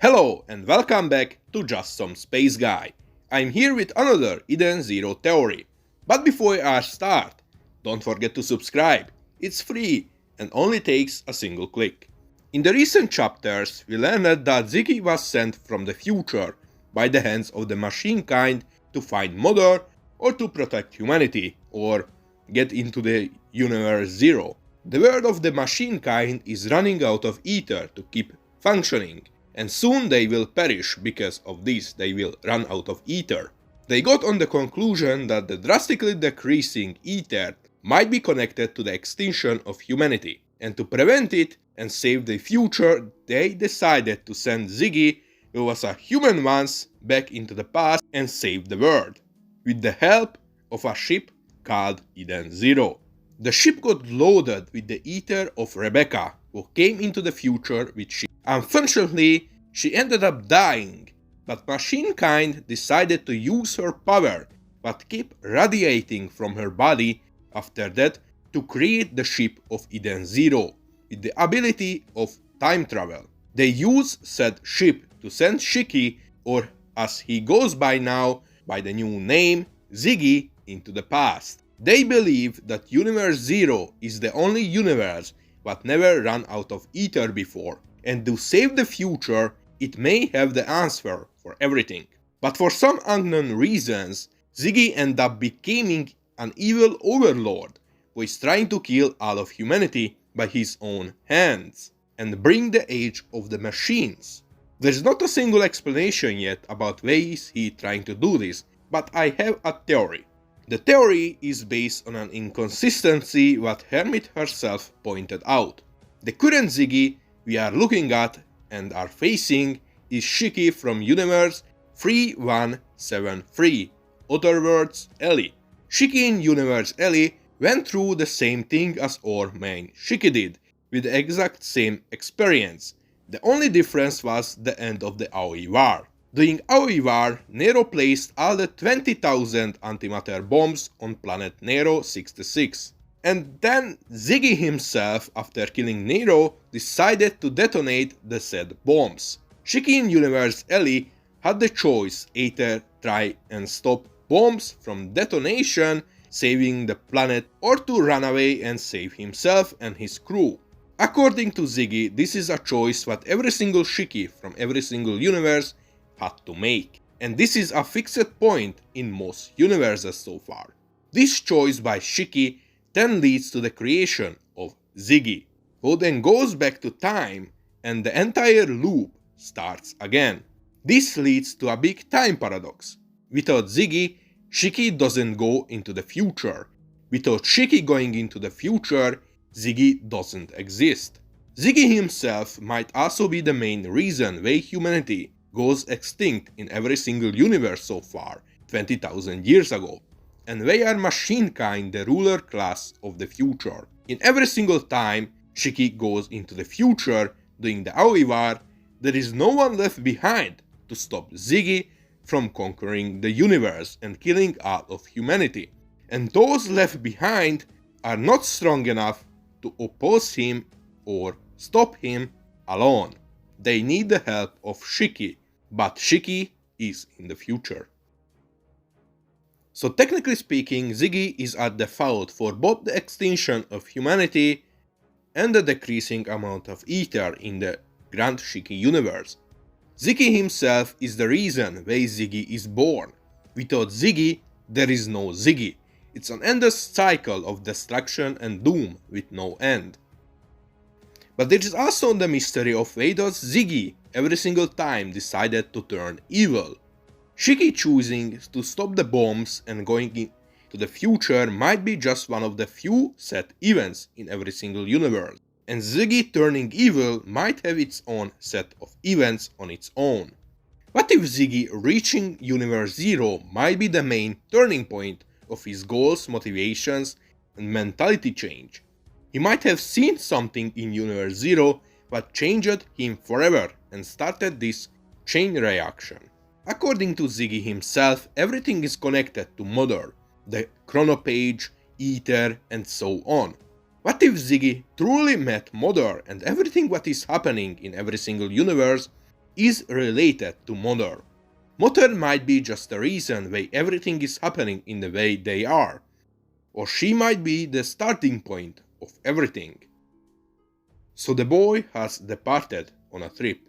Hello and welcome back to Just Some Space Guy. I'm here with another Eden Zero theory. But before I start, don't forget to subscribe. It's free and only takes a single click. In the recent chapters, we learned that Ziggy was sent from the future by the hands of the machine kind to find Mother or to protect humanity or get into the universe zero. The world of the machine kind is running out of ether to keep functioning, and soon they will perish because of this, they will run out of ether. They got on the conclusion that the drastically decreasing ether might be connected to the extinction of humanity, and to prevent it and save the future, they decided to send Ziggy, who was a human once, back into the past and save the world, with the help of a ship called Eden Zero. The ship got loaded with the ether of Rebecca, who came into the future with Shiki. Unfortunately, she ended up dying, but Machine Kind decided to use her power, but keep radiating from her body after that to create the ship of Eden Zero, with the ability of time travel. They use said ship to send Shiki, or as he goes by now, by the new name, Ziggy, into the past. They believe that Universe Zero is the only universe that never ran out of ether before, and to save the future, it may have the answer for everything. But for some unknown reasons, Ziggy ends up becoming an evil overlord who is trying to kill all of humanity by his own hands and bring the age of the machines. There's not a single explanation yet about ways he's trying to do this, but I have a theory. The theory is based on an inconsistency that Hermit herself pointed out. The current Ziggy we are looking at and are facing is Shiki from Universe 3173, other words Ellie. Shiki in Universe Ellie went through the same thing as our main Shiki did, with the exact same experience. The only difference was the end of the Aoi War. During Aoi War, Nero placed all the 20,000 antimatter bombs on planet Nero 66. And then Ziggy himself, after killing Nero, decided to detonate the said bombs. Shiki in Universe Ellie had the choice either try and stop bombs from detonation, saving the planet, or to run away and save himself and his crew. According to Ziggy, this is a choice that every single Shiki from every single universe had to make, and this is a fixed point in most universes so far. This choice by Shiki then leads to the creation of Ziggy, who then goes back to time and the entire loop starts again. This leads to a big time paradox. Without Ziggy, Shiki doesn't go into the future. Without Shiki going into the future, Ziggy doesn't exist. Ziggy himself might also be the main reason why humanity goes extinct in every single universe so far, 20,000 years ago, and they are machine kind, the ruler class of the future. In every single time Shiki goes into the future during the Aoi War, there is no one left behind to stop Ziggy from conquering the universe and killing all of humanity, and those left behind are not strong enough to oppose him or stop him alone. They need the help of Shiki, but Shiki is in the future. So technically speaking, Ziggy is at the fault for both the extinction of humanity and the decreasing amount of ether in the Grand Shiki universe. Ziggy himself is the reason why Ziggy is born. Without Ziggy, there is no Ziggy. It's an endless cycle of destruction and doom with no end. But there is also the mystery of why does Ziggy every single time decided to turn evil. Shiki choosing to stop the bombs and going into the future might be just one of the few set events in every single universe, and Ziggy turning evil might have its own set of events on its own. What if Ziggy reaching Universe Zero might be the main turning point of his goals, motivations, and mentality change? He might have seen something in Universe Zero that changed him forever and started this chain reaction. According to Ziggy himself, everything is connected to Mother, the chronopage, ether, and so on. What if Ziggy truly met Mother and everything what is happening in every single universe is related to Mother. Mother might be just the reason why everything is happening in the way they are, or she might be the starting point of everything. So the boy has departed on a trip.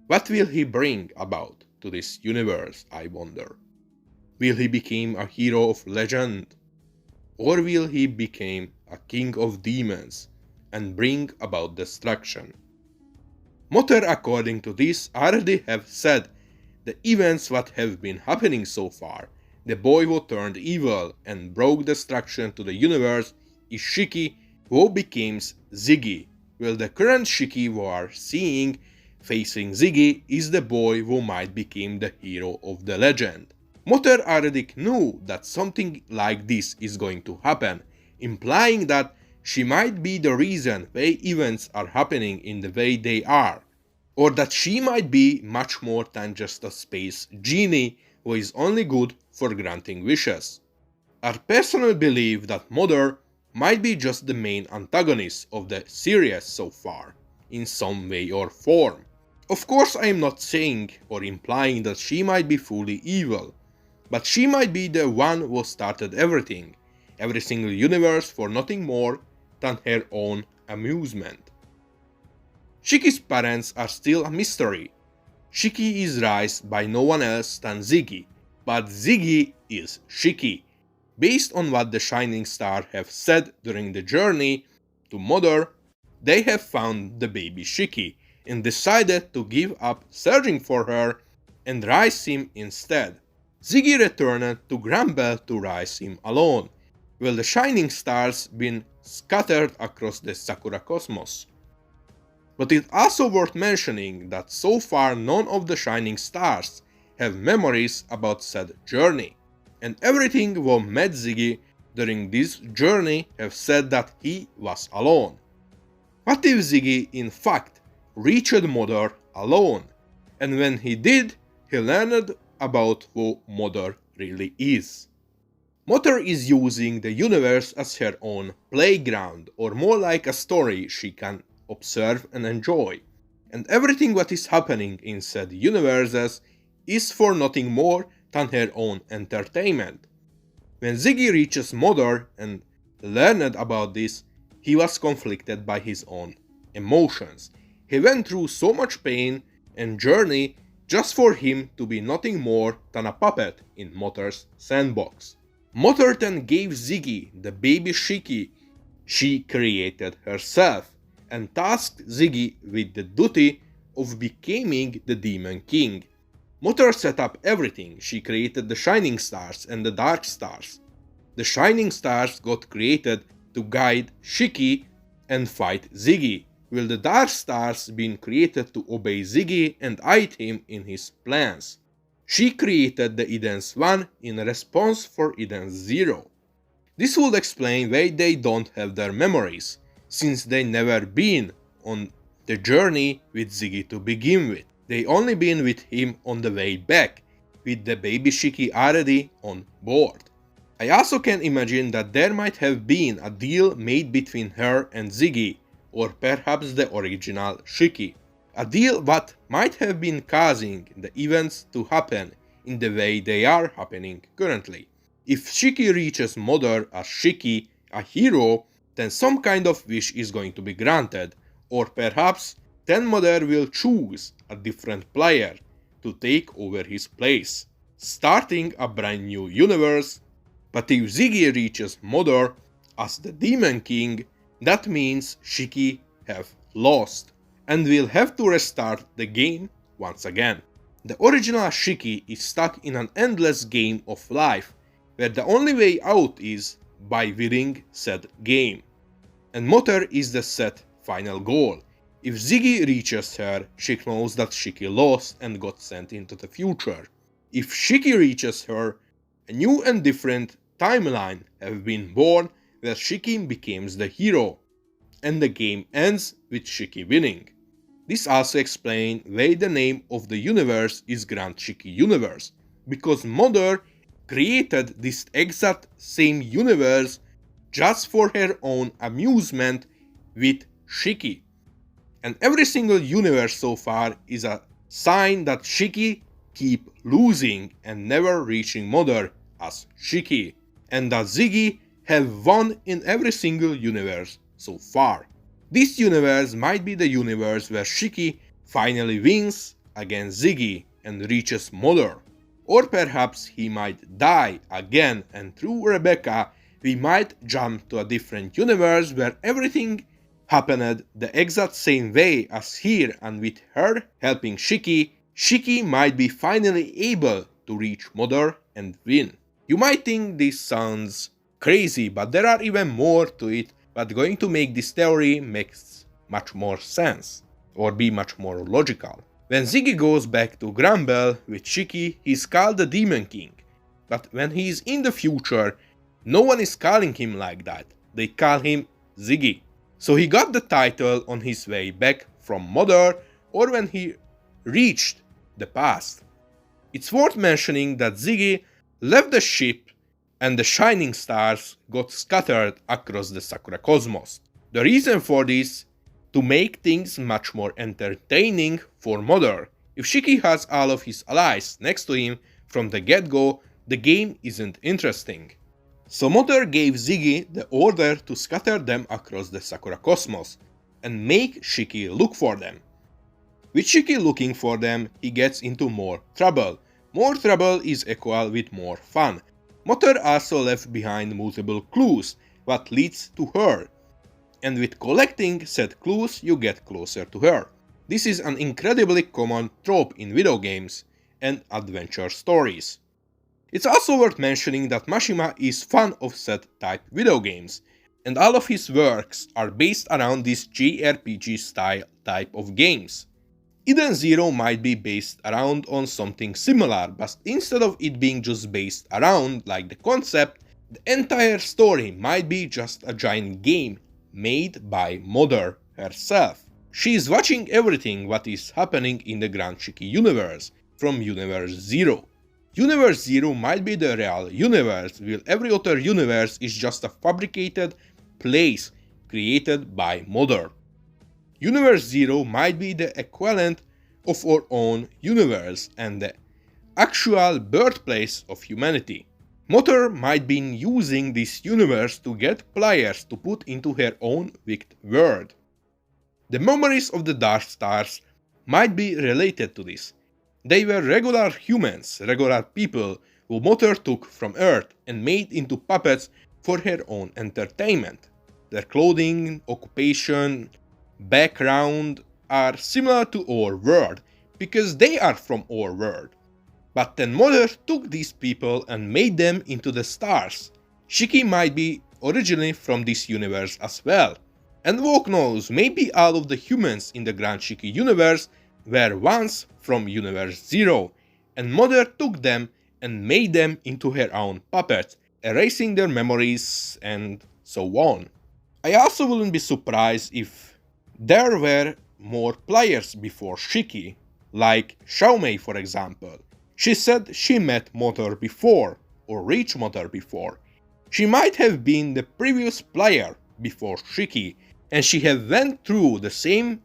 What will he bring about to this universe, I wonder? Will he become a hero of legend? Or will he become a king of demons and bring about destruction? Mother, according to this, already have said the events what have been happening so far. The boy who turned evil and brought destruction to the universe is Shiki, who becomes Ziggy, while the current Shiki we are seeing facing Ziggy is the boy who might become the hero of the legend. Mother already knew that something like this is going to happen, implying that she might be the reason why events are happening in the way they are, or that she might be much more than just a space genie who is only good for granting wishes. I personally believe that Mother might be just the main antagonist of the series so far, in some way or form. Of course, I am not saying or implying that she might be fully evil, but she might be the one who started everything, every single universe for nothing more than her own amusement. Shiki's parents are still a mystery. Shiki is raised by no one else than Ziggy, but Ziggy is Shiki. Based on what the Shining Star have said during the journey to Mother, they have found the baby Shiki and decided to give up searching for her and raise him instead. Ziggy returned to Grumble to raise him alone, while the Shining Stars been scattered across the Sakura cosmos. But it's also worth mentioning that so far none of the Shining Stars have memories about said journey, and everything who met Ziggy during this journey have said that he was alone. What if Ziggy in fact reached Mother alone, and when he did, he learned about who Mother really is? Mother is using the universe as her own playground, or more like a story she can observe and enjoy, and everything what is happening in said universes is for nothing more than her own entertainment. When Ziggy reaches Mother and learned about this, he was conflicted by his own emotions. He went through so much pain and journey just for him to be nothing more than a puppet in Mother's sandbox. Mother then gave Ziggy the baby Shiki she created herself and tasked Ziggy with the duty of becoming the Demon King. Mother set up everything. She created the Shining Stars and the Dark Stars. The Shining Stars got created to guide Shiki and fight Ziggy, while the Dark Stars been created to obey Ziggy and aid him in his plans. She created the Eden's 1 in response for Eden's 0. This would explain why they don't have their memories, since they never been on the journey with Ziggy to begin with. They only been with him on the way back, with the baby Shiki already on board. I also can imagine that there might have been a deal made between her and Ziggy, or perhaps the original Shiki. A deal that might have been causing the events to happen in the way they are happening currently. If Shiki reaches Mother as Shiki, a hero, then some kind of wish is going to be granted, or perhaps then Mother will choose a different player to take over his place, starting a brand new universe. But if Ziggy reaches Mother as the Demon King, that means Shiki have lost and will have to restart the game once again. The original Shiki is stuck in an endless game of life, where the only way out is by winning said game. And Mother is the set final goal. If Ziggy reaches her, she knows that Shiki lost and got sent into the future. If Shiki reaches her, a new and different timeline have been born where Shiki becomes the hero, and the game ends with Shiki winning. This also explains why the name of the universe is Grand Shiki Universe, because Mother created this exact same universe just for her own amusement with Shiki. And every single universe so far is a sign that Shiki keep losing and never reaching Mother as Shiki, and that Ziggy have won in every single universe so far. This universe might be the universe where Shiki finally wins against Ziggy and reaches Mother. Or perhaps he might die again, and through Rebecca we might jump to a different universe where everything happened the exact same way as here, and with her helping Shiki, Shiki might be finally able to reach Mother and win. You might think this sounds crazy, but there are even more to it that's going to make this theory makes much more sense, or be much more logical. When Ziggy goes back to Grumble with Shiki, he's called the Demon King, but when he's in the future, no one is calling him like that, they call him Ziggy. So he got the title on his way back from Mother, or when he reached the past. It's worth mentioning that Ziggy left the ship and the shining stars got scattered across the Sakura cosmos. The reason for this, to make things much more entertaining for Mother. If Shiki has all of his allies next to him from the get-go, the game isn't interesting. So Mother gave Ziggy the order to scatter them across the Sakura cosmos and make Shiki look for them. With Shiki looking for them, he gets into more trouble. More trouble is equal with more fun. Mother also left behind multiple clues, what leads to her. And with collecting said clues, you get closer to her. This is an incredibly common trope in video games and adventure stories. It's also worth mentioning that Mashima is fan of said type video games, and all of his works are based around this JRPG style type of games. Eden Zero might be based around on something similar, but instead of it being just based around like the concept, the entire story might be just a giant game made by Mother herself. She is watching everything what is happening in the Grand Shiki universe from Universe Zero. Universe Zero might be the real universe, while every other universe is just a fabricated place created by Mother. Universe Zero might be the equivalent of our own universe and the actual birthplace of humanity. Mother might be using this universe to get players to put into her own wicked world. The memories of the Dark Stars might be related to this. They were regular humans, regular people who Mother took from Earth and made into puppets for her own entertainment. Their clothing, occupation, background are similar to our world because they are from our world. But then Mother took these people and made them into the stars. Shiki might be originally from this universe as well. And who knows, maybe all of the humans in the Grand Shiki universe were once from Universe Zero, and Mother took them and made them into her own puppets, erasing their memories and so on. I also wouldn't be surprised if there were more players before Shiki, like Xiaomei for example. She said she met Mother before, or reached Mother before. She might have been the previous player before Shiki, and she have went through the same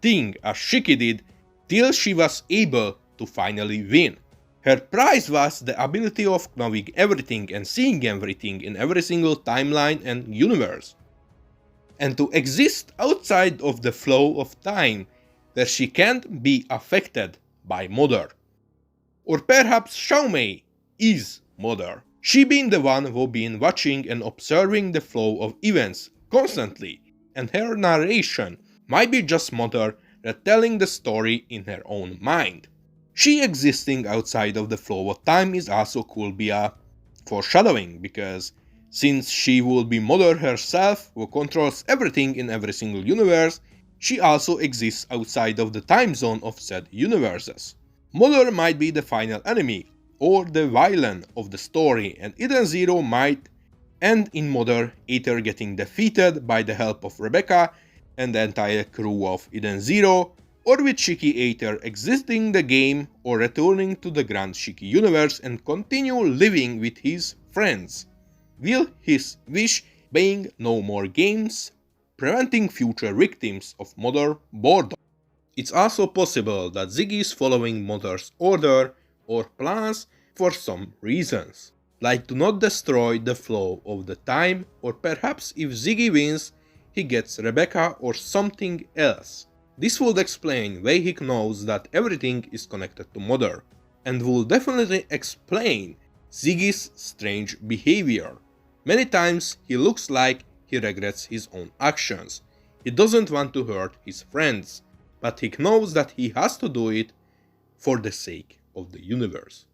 thing as Shiki did till she was able to finally win. Her prize was the ability of knowing everything and seeing everything in every single timeline and universe, and to exist outside of the flow of time where she can't be affected by Mother. Or perhaps Xiaomei is Mother, she being the one who been watching and observing the flow of events constantly, and her narration might be just Mother retelling the story in her own mind. She existing outside of the flow of time is also could be a foreshadowing, because since she will be Mother herself who controls everything in every single universe, she also exists outside of the time zone of said universes. Mother might be the final enemy, or the villain of the story, and Eden Zero might end in Mother either getting defeated by the help of Rebecca and the entire crew of Eden Zero, or with Shiki either exiting the game or returning to the Grand Shiki universe and continue living with his friends, with his wish being no more games, preventing future victims of Mother boredom. It's also possible that Ziggy is following Mother's order or plans for some reasons, like to not destroy the flow of the time, or perhaps if Ziggy wins, he gets Rebecca or something else. This would explain why he knows that everything is connected to Mother, and will definitely explain Ziggy's strange behavior. Many times he looks like he regrets his own actions. He doesn't want to hurt his friends, but he knows that he has to do it for the sake of the universe.